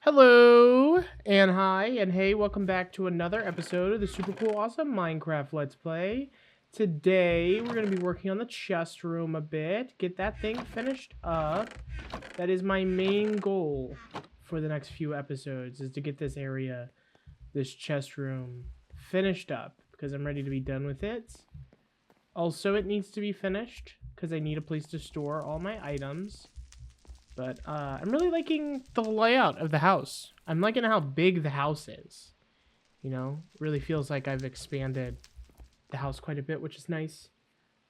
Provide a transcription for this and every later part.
Hello and hi and hey, welcome back to another episode of the super cool awesome Minecraft Let's Play. Today we're going to be working on the chest room a bit, get that thing finished up. That is my main goal for the next few episodes, is to get this area, this chest room, finished up because I'm ready to be done with it. Also, it needs to be finished because I need a place to store all my items. But I'm really liking the layout of the house. I'm liking how big the house is. You know, really feels like I've expanded the house quite a bit, which is nice.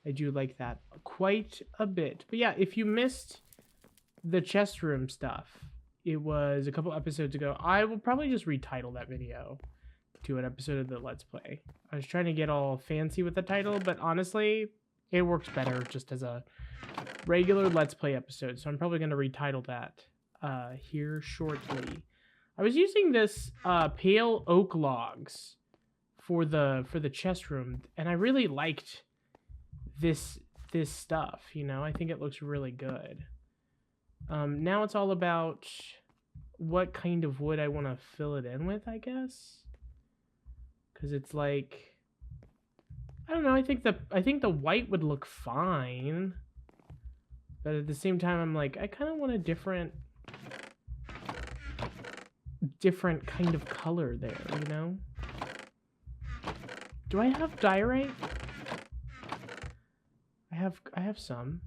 I do like that quite a bit. But yeah, if you missed the chest room stuff, it was a couple episodes ago. I will probably just retitle that video to an episode of the Let's Play. I was trying to get all fancy with the title, but honestly, it works better just as a regular Let's Play episode, so I'm probably going to retitle that here shortly. I was using this pale oak logs for the chest room, and I really liked this stuff. You know, I think it looks really good. Now it's all about what kind of wood I want to fill it in with, I guess, because it's like, I don't know. I think the white would look fine. But at the same time, I'm like, I kind of want a different kind of color there, you know? Do I have diorite? I have some.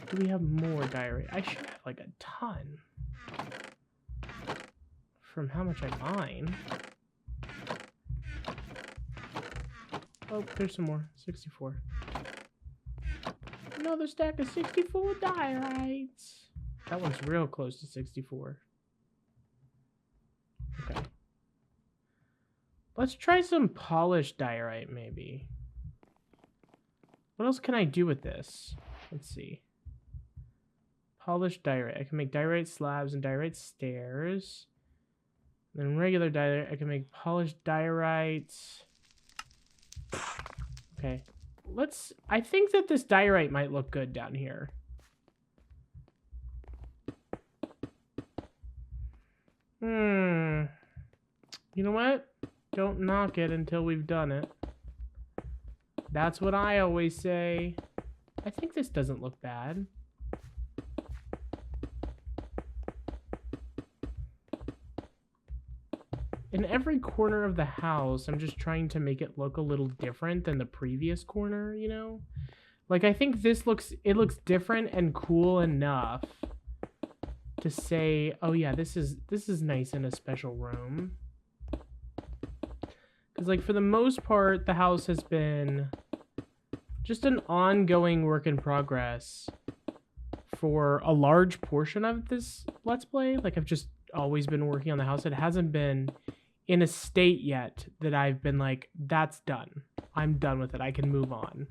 Do we have more diorite? I should have like a ton. From how much I mine. Oh, there's some more. 64. Another stack of 64 diorites. That one's real close to 64. Okay. Let's try some polished diorite, maybe. What else can I do with this? Let's see. Polished diorite. I can make diorite slabs and diorite stairs. Then regular diorite. I can make polished diorite. Okay. I think that this diorite might look good down here. You know what? Don't knock it until we've done it. That's what I always say. I think this doesn't look bad. In every corner of the house, I'm just trying to make it look a little different than the previous corner, you know? Like, I think it looks different and cool enough to say, oh yeah, this is nice in a special room. Because, like, for the most part, the house has been just an ongoing work in progress for a large portion of this Let's Play. Like, I've just always been working on the house. It hasn't been in a state yet that I've been like, that's done. I'm done with it. I can move on.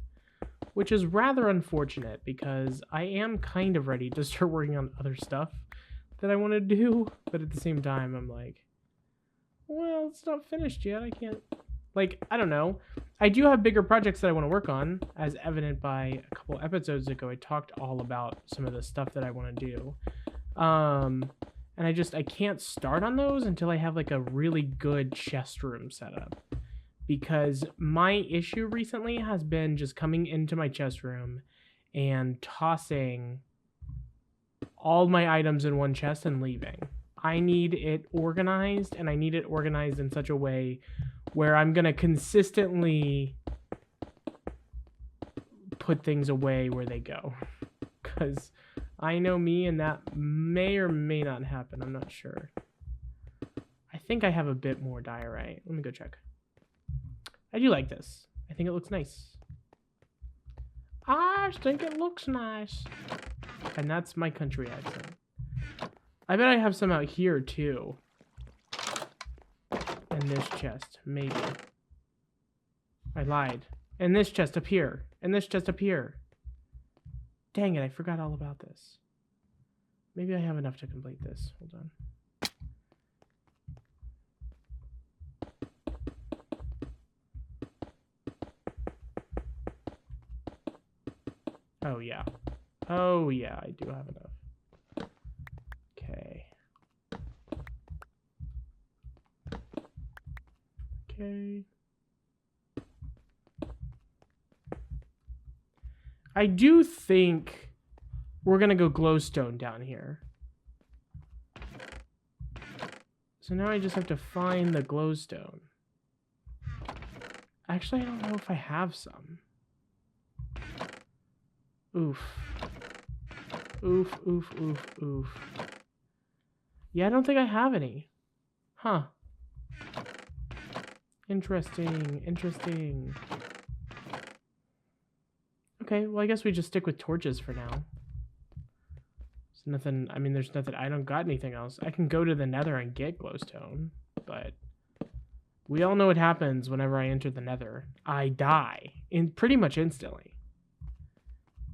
Which is rather unfortunate because I am kind of ready to start working on other stuff that I want to do. But at the same time, I'm like, well, it's not finished yet. I can't, like, I don't know. I do have bigger projects that I want to work on, as evident by a couple episodes ago. I talked all about some of the stuff that I want to do. And I can't start on those until I have like a really good chest room set up. Because my issue recently has been just coming into my chest room and tossing all my items in one chest and leaving. I need it organized, and I need it organized in such a way where I'm going to consistently put things away where they go. Because I know me, and that may or may not happen. I'm not sure. I think I have a bit more diorite. Let me go check. I do like this. I think it looks nice. I think it looks nice. And that's my country accent. I bet I have some out here, too. In this chest, maybe. I lied. In this chest up here. In this chest up here. Dang it, I forgot all about this. Maybe I have enough to complete this. Hold on. Oh, yeah. Oh, yeah, I do have enough. Okay. Okay. I do think we're gonna go glowstone down here. So now I just have to find the glowstone. Actually, I don't know if I have some. Oof. Oof, oof, oof, oof. Yeah, I don't think I have any. Huh. Interesting, interesting. Okay, well, I guess we just stick with torches for now. There's nothing, I mean, there's nothing, I don't got anything else. I can go to the nether and get glowstone, but we all know what happens whenever I enter the nether. I die pretty much instantly.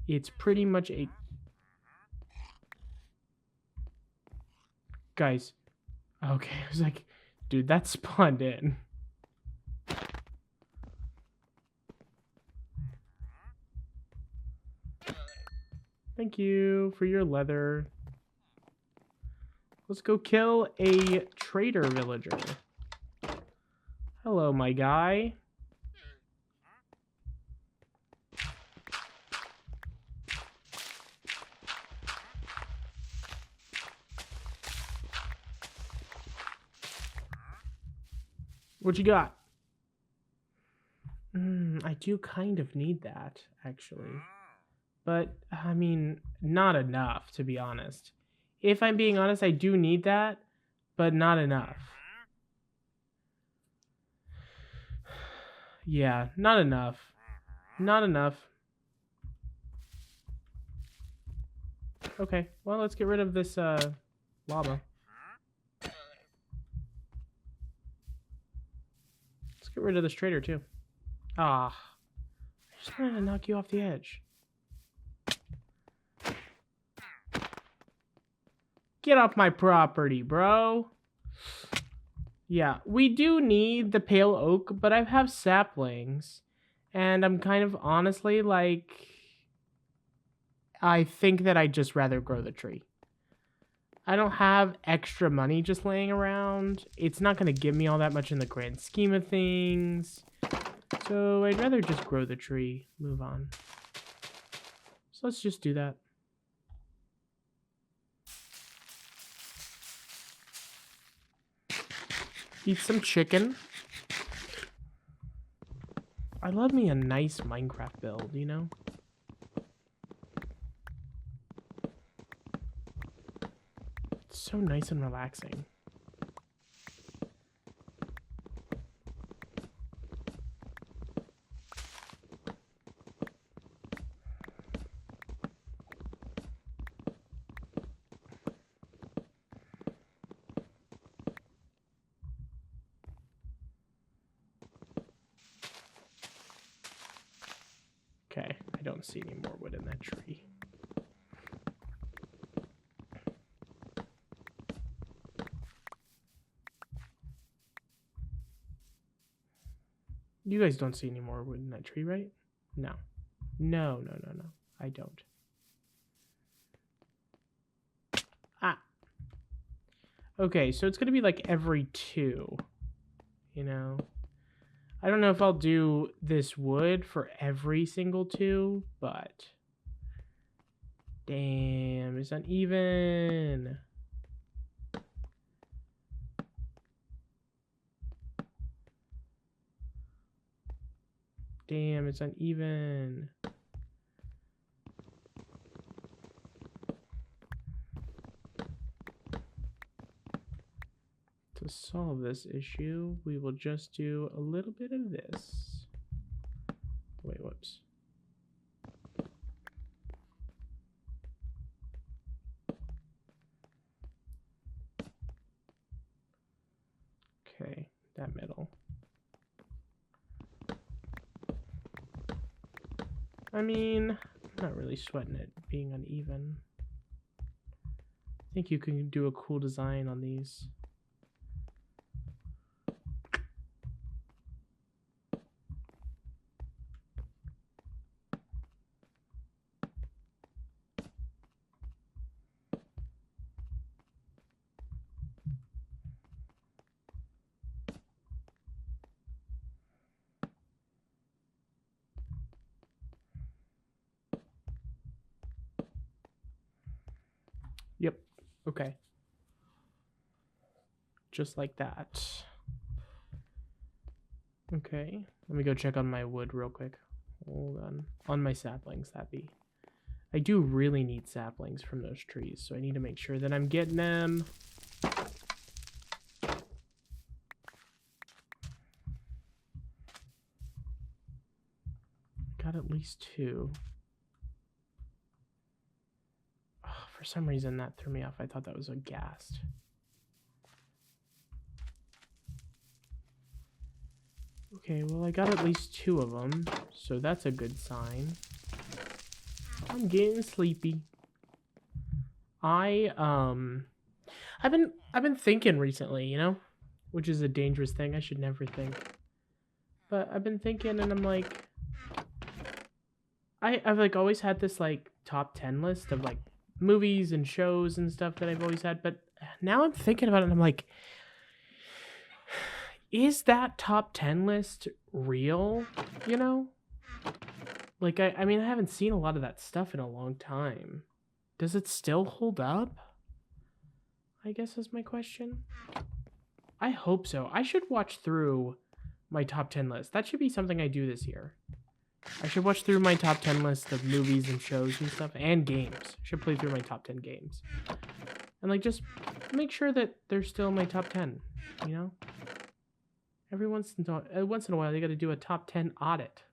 It's pretty much a... Guys. Okay, I was like, dude, that spawned in. Thank you for your leather. Let's go kill a trader villager. Hello, my guy. What you got? I do kind of need that, actually. But, I mean, not enough, to be honest. If I'm being honest, I do need that, but not enough. Yeah, not enough. Not enough. Okay, well, let's get rid of this, lava. Let's get rid of this trader, too. Ah. I just wanted to knock you off the edge. Get off my property, bro. Yeah, we do need the pale oak, but I have saplings. And I'm kind of honestly like... I think that I'd just rather grow the tree. I don't have extra money just laying around. It's not going to give me all that much in the grand scheme of things. So I'd rather just grow the tree. Move on. So let's just do that. Eat some chicken. I love me a nice Minecraft build, you know? It's so nice and relaxing. Okay, I don't see any more wood in that tree. You guys don't see any more wood in that tree, right? No. No. I don't. Ah. Okay, so it's going to be like every 2. You know? I don't know if I'll do this wood for every single 2, but... Damn, it's uneven. Damn, it's uneven. To solve this issue, we will just do a little bit of this. Wait, whoops. Okay, that middle. I mean, I'm not really sweating it being uneven. I think you can do a cool design on these. Okay. Just like that. Okay. Let me go check on my wood real quick. Hold on. On my saplings, that be. I do really need saplings from those trees, so I need to make sure that I'm getting them. Got at least 2. Oh, for some reason, that threw me off. I thought that was a ghast. Okay, well, I got at least 2 of them, so that's a good sign. I'm getting sleepy. I've been thinking recently, you know, which is a dangerous thing. I should never think. But I've been thinking, and I'm like, I've like always had this like top 10 list of like movies and shows and stuff that I've always had, but now I'm thinking about it and I'm like, is that top 10 list real? You know? Like, I mean, I haven't seen a lot of that stuff in a long time. Does it still hold up? I guess is my question. I hope so. I should watch through my top 10 list. That should be something I do this year. I should watch through my top 10 list of movies and shows and stuff, and games. I should play through my top 10 games. And, like, just make sure that they're still my top 10, you know? Every once in a while, you gotta do a top 10 audit.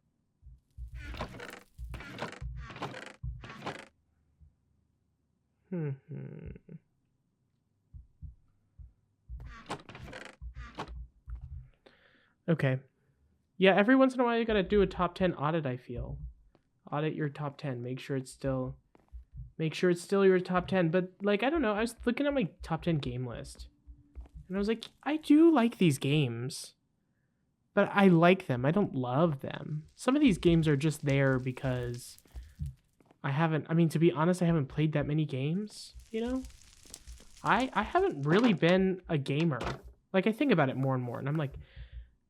Okay. Yeah, every once in a while you gotta do a top 10 audit, I feel. Audit your top 10. Make sure it's still your top 10. But, like, I don't know. I was looking at my top 10 game list. And I was like, I do like these games. But I like them. I don't love them. Some of these games are just there because to be honest, I haven't played that many games, you know? I haven't really been a gamer. Like, I think about it more and more, and I'm like,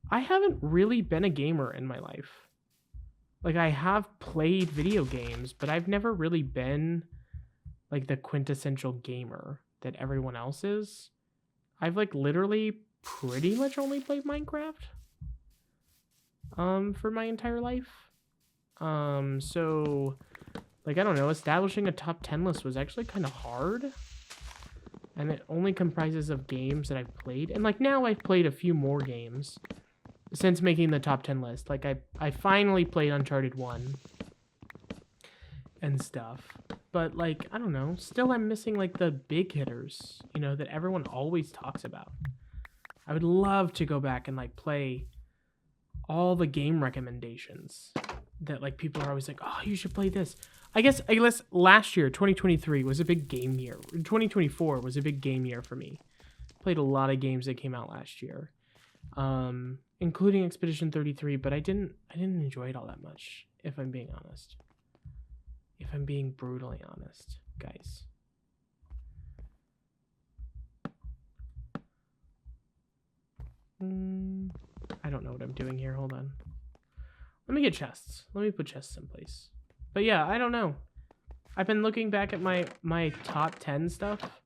I haven't really been a gamer in my life. Like, I have played video games, but I've never really been, like, the quintessential gamer that everyone else is. I've, like, literally pretty much only played Minecraft. For my entire life. So, like, I don't know, establishing a top 10 list was actually kind of hard. And it only comprises of games that I've played. And, like, now I've played a few more games since making the top 10 list. Like, I finally played Uncharted 1 and stuff. But, like, I don't know, still I'm missing, like, the big hitters, you know, that everyone always talks about. I would love to go back and, like, play all the game recommendations that, like, people are always like, oh, you should play this. I guess last year, 2023, was a big game year. 2024 was a big game year for me. Played a lot of games that came out last year, including Expedition 33, but I didn't enjoy it all that much, if I'm being honest. If I'm being brutally honest, guys. I don't know what I'm doing here. Hold on. Let me get chests. Let me put chests in place. But yeah, I don't know. I've been looking back at my top 10 stuff,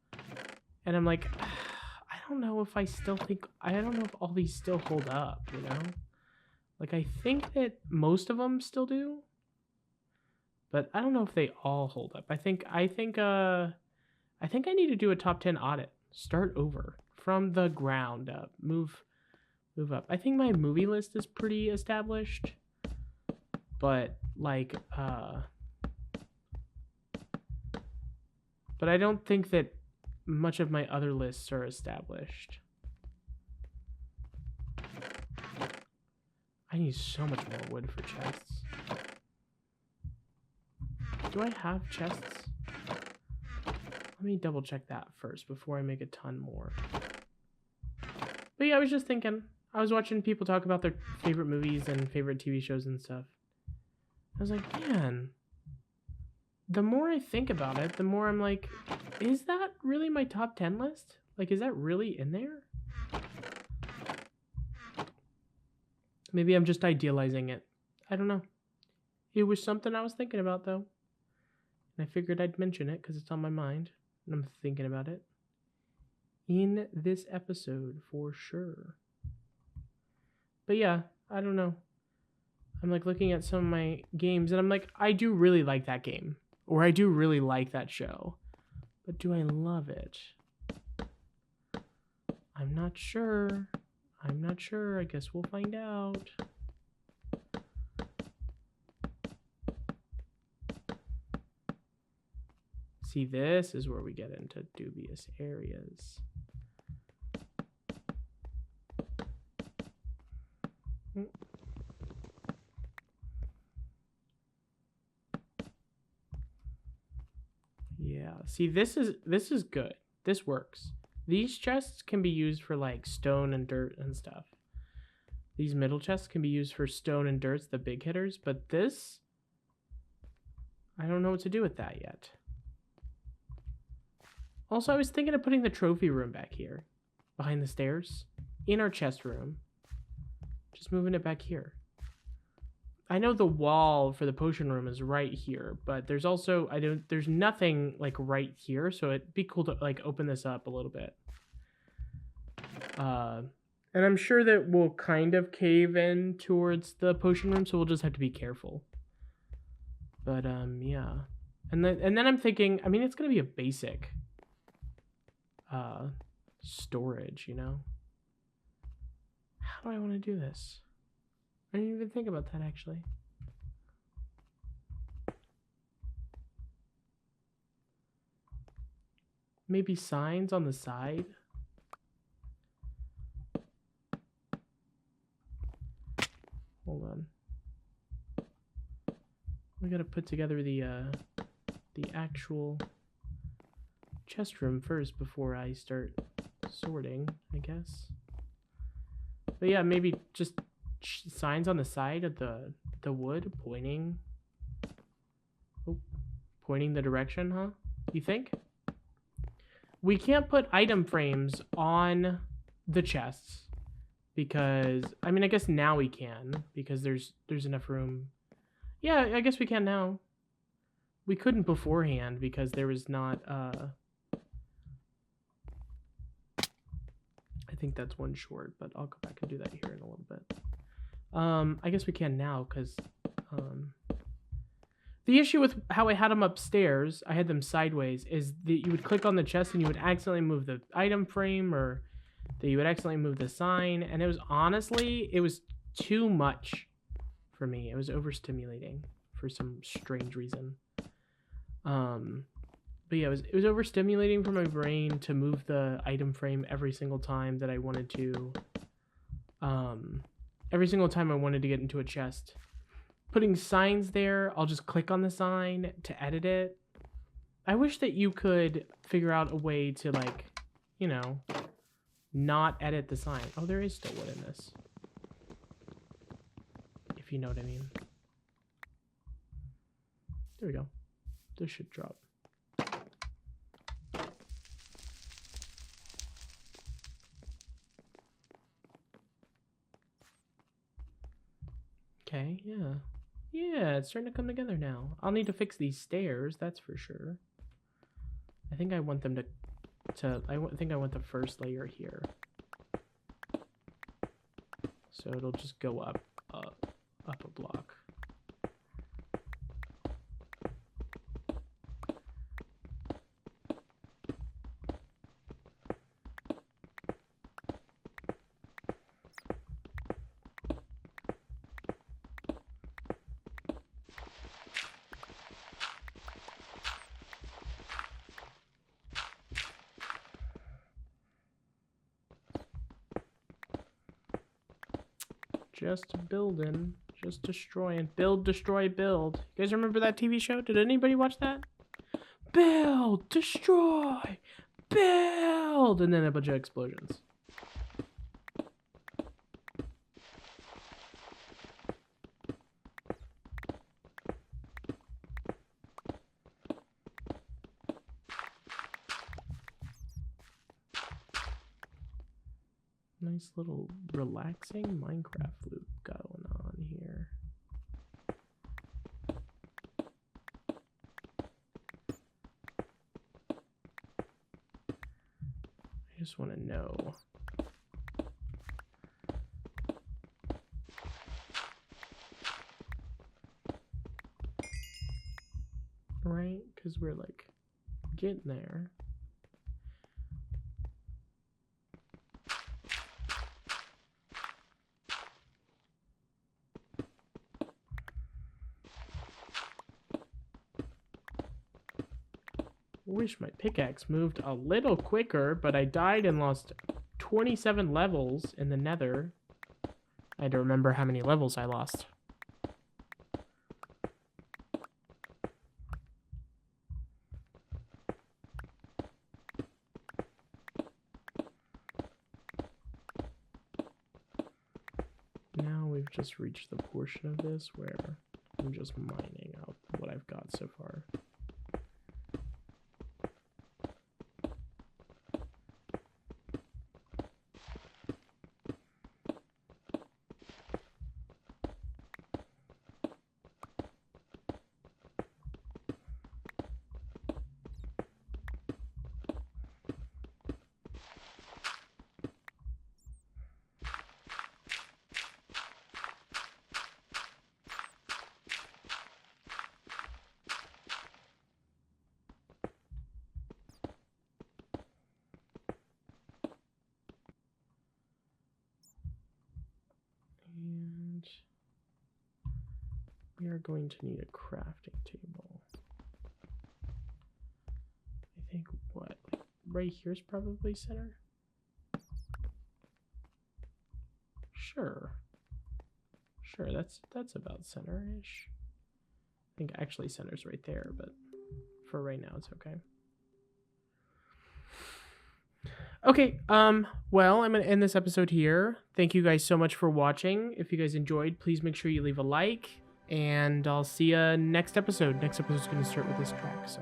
and I'm like, I don't know if I don't know if all these still hold up, you know? Like, I think that most of them still do, but I don't know if they all hold up. I think I need to do a top 10 audit. Start over from the ground up. Move up. I think my movie list is pretty established, but like but I don't think that much of my other lists are established. I need so much more wood for chests. Do I have chests? Let me double check that first before I make a ton more. But yeah, I was just thinking. I was watching people talk about their favorite movies and favorite TV shows and stuff. I was like, man, the more I think about it, the more I'm like, is that really my top 10 list? Like, is that really in there? Maybe I'm just idealizing it. I don't know. It was something I was thinking about, though. And I figured I'd mention it because it's on my mind. And I'm thinking about it. in this episode for sure. But yeah, I don't know. I'm like looking at some of my games and I'm like, I do really like that game. Or I do really like that show. But do I love it? I'm not sure. I'm not sure. I guess we'll find out. See, this is where we get into dubious areas. Yeah. See, this is good. This works. These chests can be used for like stone and dirt and stuff. These middle chests can be used for stone and dirt's the big hitters, but this, I don't know what to do with that yet. Also, I was thinking of putting the trophy room back here, behind the stairs, in our chest room. Just moving it back here. I know the wall for the potion room is right here, but there's also, there's nothing like right here, so it'd be cool to like open this up a little bit. And I'm sure that we'll kind of cave in towards the potion room, so we'll just have to be careful. But yeah. And then I'm thinking, I mean, it's gonna be a basic storage, you know? How do I want to do this? I didn't even think about that, actually. Maybe signs on the side? Hold on. We gotta put together the actual chest room first before I start sorting, I guess. But yeah, maybe just signs on the side of the wood pointing the direction, huh? You think? We can't put item frames on the chests because I mean I guess now we can because there's enough room. Yeah, I guess we can now. We couldn't beforehand because there was not I think that's one short, but I'll go back and do that here in a little bit. I guess we can now because the issue with how I had them upstairs, I had them sideways, is that you would click on the chest and you would accidentally move the item frame or that you would accidentally move the sign. And it was honestly, it was too much for me. It was overstimulating for some strange reason. But yeah, it was overstimulating for my brain to move the item frame every single time that I wanted to. Every single time I wanted to get into a chest. Putting signs there, I'll just click on the sign to edit it. I wish that you could figure out a way to, like, you know, not edit the sign. Oh, there is still wood in this. If you know what I mean. There we go. This should drop. Okay, yeah. Yeah, it's starting to come together now. I'll need to fix these stairs, that's for sure. I think I want them to I think I want the first layer here. So it'll just go up a block. Just building, just destroying. Build, destroy, build. You guys remember that TV show? Did anybody watch that? Build, destroy, build, and then a bunch of explosions. Nice little relaxing Minecraft loop going on here. just want to know. Right? Because we're like getting there. Wish my pickaxe moved a little quicker, but I died and lost 27 levels in the nether. I had to remember how many levels I lost. Now we've just reached the portion of this where I'm just mining out what I've got so far. And we are going to need a crafting table. I think what, like right here is probably center? Sure. Sure, that's about center-ish. I think actually center's right there, but for right now it's okay. Okay, well, I'm gonna end this episode here. Thank you guys so much for watching. If you guys enjoyed, please make sure you leave a like, and I'll see you next episode. Next episode's gonna start with this track, so.